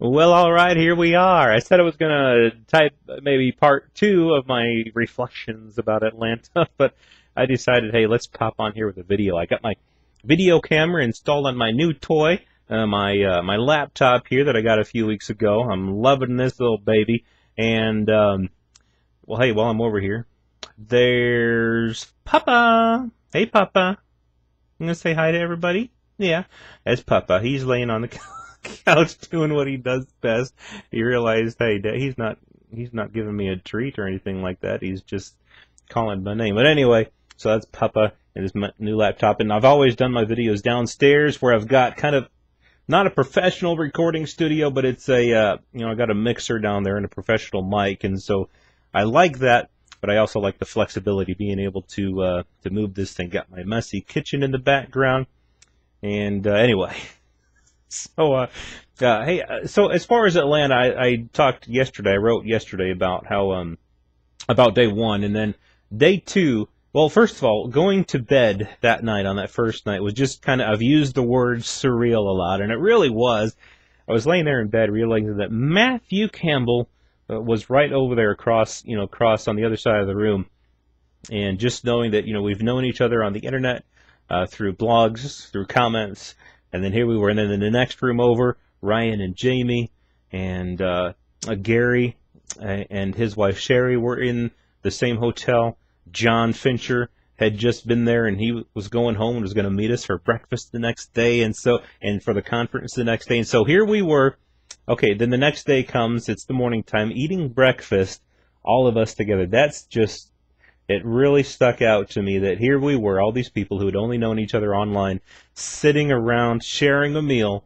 Well, all right, here we are. I said I was going to type maybe part two of my reflections about Atlanta, but I decided, hey, let's pop on here with a video. I got my video camera installed on my new toy, my laptop here that I got a few weeks ago. I'm loving this little baby. And, well, hey, while I'm over here, there's Papa. Hey, Papa. I'm going to say hi to everybody. Yeah, that's Papa. He's laying on the couch doing what he does best. He realized, hey, he's not giving me a treat or anything like that. He's just calling my name. But anyway, so that's Papa and his new laptop. And I've always done my videos downstairs where I've got kind of not a professional recording studio, but it's I got a mixer down there and a professional mic, and so I like that. But I also like the flexibility, being able to move this thing. Got my messy kitchen in the background, and anyway. So, hey, so as far as Atlanta, I talked yesterday, I wrote yesterday about how, about day one, and then day two, well, first of all, going to bed that night, on that first night, was just kind of, I've used the word surreal a lot, and it really was. I was laying there in bed realizing that Matthew Campbell was right over there across on the other side of the room, and just knowing that, we've known each other on the internet, through blogs, through comments, and then here we were, and then in the next room over, Ryan and Jamie and Gary and his wife Sherry were in the same hotel. John Fincher had just been there, and he was going home and was going to meet us for breakfast the next day, and for the conference the next day. And so here we were. Okay, then the next day comes. It's the morning time, eating breakfast, all of us together. That's just. It really stuck out to me that here we were, all these people who had only known each other online, sitting around, sharing a meal,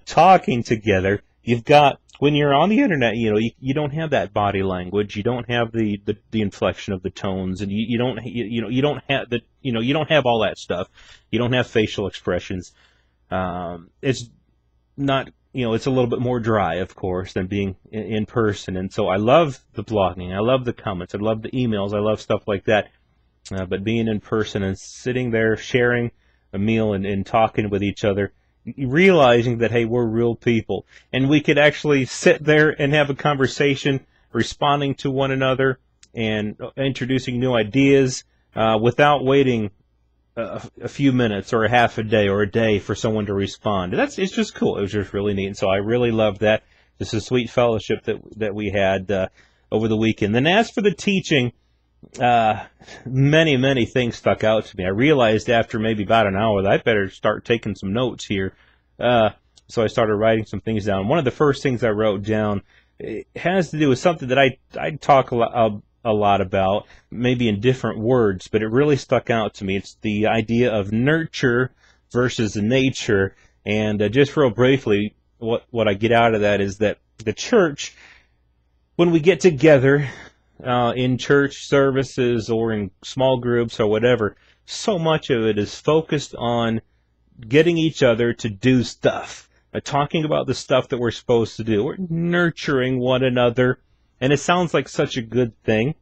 talking together. You've got, when you're on the internet, you don't have that body language, you don't have the inflection of the tones, and you don't have all that stuff. You don't have facial expressions. It's not. It's a little bit more dry, of course, than being in person. And so I love the blogging. I love the comments. I love the emails. I love stuff like that. But being in person and sitting there sharing a meal and talking with each other, realizing that, hey, we're real people. And we could actually sit there and have a conversation, responding to one another and introducing new ideas without waiting a few minutes or a half a day or a day for someone to respond. It's just cool. It was just really neat. And so I really loved that. This is a sweet fellowship that we had over the weekend. Then as for the teaching, many things stuck out to me. I realized after maybe about an hour that I better start taking some notes here. So I started writing some things down. One of the first things I wrote down has to do with something that I talk a lot about, maybe in different words, but it really stuck out to me. It's the idea of nurture versus nature. And just real briefly, what I get out of that is that the church, when we get together in church services or in small groups or whatever, so much of it is focused on getting each other to do stuff, talking about the stuff that we're supposed to do. We're nurturing one another. And it sounds like such a good thing.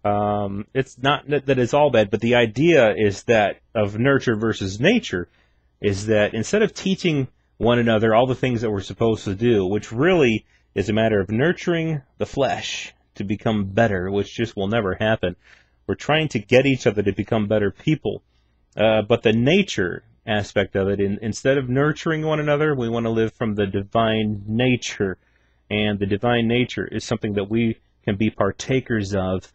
It's not that it's all bad, but the idea is that of nurture versus nature is that instead of teaching one another all the things that we're supposed to do, which really is a matter of nurturing the flesh to become better, which just will never happen, we're trying to get each other to become better people. But the nature aspect of it, instead of nurturing one another, we want to live from the divine nature. And the divine nature is something that we can be partakers of,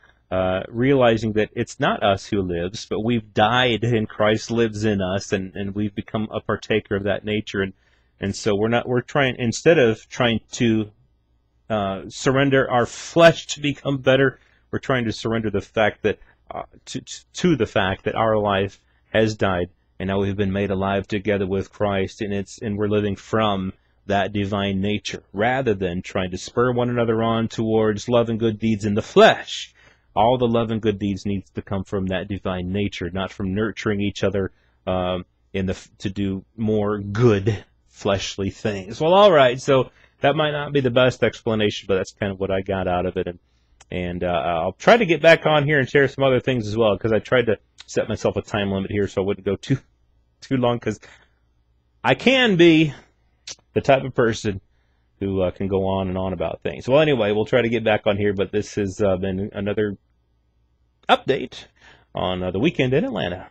realizing that it's not us who lives, but we've died and Christ lives in us, and we've become a partaker of that nature. And so instead of trying to surrender our flesh to become better, we're trying to surrender the fact that to the fact that our life has died, and now we've been made alive together with Christ, and we're living from that divine nature, rather than trying to spur one another on towards love and good deeds in the flesh. All the love and good deeds needs to come from that divine nature, not from nurturing each other to do more good fleshly things. Well, all right, so that might not be the best explanation, but that's kind of what I got out of it. And I'll try to get back on here and share some other things as well, because I tried to set myself a time limit here so I wouldn't go too long, because I can be the type of person who can go on and on about things. Well, anyway, we'll try to get back on here, but this has been another update on the weekend in Atlanta.